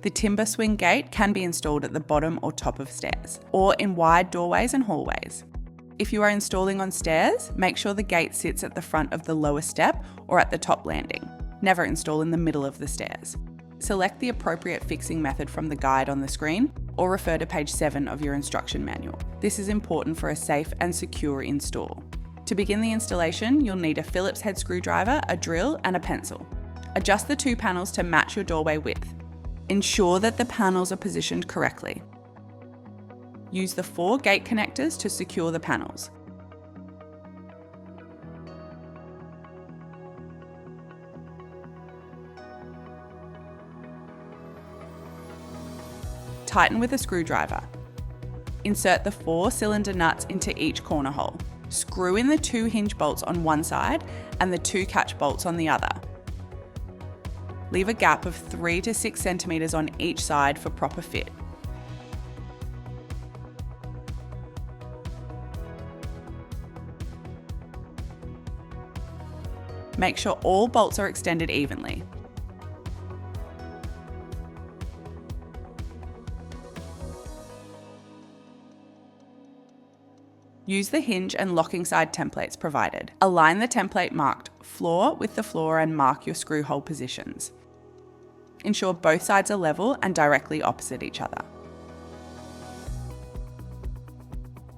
The timber swing gate can be installed at the bottom or top of stairs, or in wide doorways and hallways. If you are installing on stairs, make sure the gate sits at the front of the lower step or at the top landing. Never install in the middle of the stairs. Select the appropriate fixing method from the guide on the screen, or refer to page 7 of your instruction manual. This is important for a safe and secure install. To begin the installation, you'll need a Phillips head screwdriver, a drill, and a pencil. Adjust the 2 panels to match your doorway width. Ensure that the panels are positioned correctly. Use the 4 gate connectors to secure the panels. Tighten with a screwdriver. Insert the 4 cylinder nuts into each corner hole. Screw in the 2 hinge bolts on one side and the 2 catch bolts on the other. Leave a gap of 3 to 6 centimeters on each side for proper fit. Make sure all bolts are extended evenly. Use the hinge and locking side templates provided. Align the template marked floor with the floor and mark your screw hole positions. Ensure both sides are level and directly opposite each other.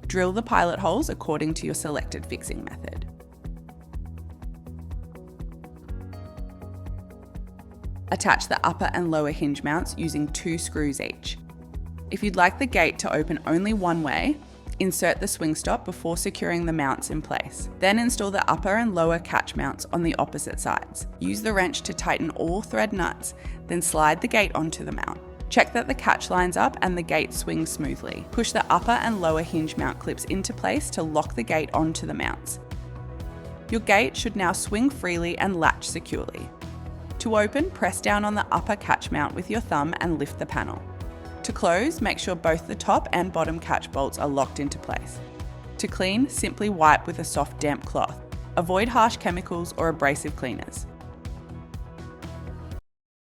Drill the pilot holes according to your selected fixing method. Attach the upper and lower hinge mounts using 2 screws each. If you'd like the gate to open only one way, insert the swing stop before securing the mounts in place. Then install the upper and lower catch mounts on the opposite sides. Use the wrench to tighten all thread nuts, then slide the gate onto the mount. Check that the catch lines up and the gate swings smoothly. Push the upper and lower hinge mount clips into place to lock the gate onto the mounts. Your gate should now swing freely and latch securely. To open, press down on the upper catch mount with your thumb and lift the panel. To close, make sure both the top and bottom catch bolts are locked into place. To clean, simply wipe with a soft damp cloth. Avoid harsh chemicals or abrasive cleaners.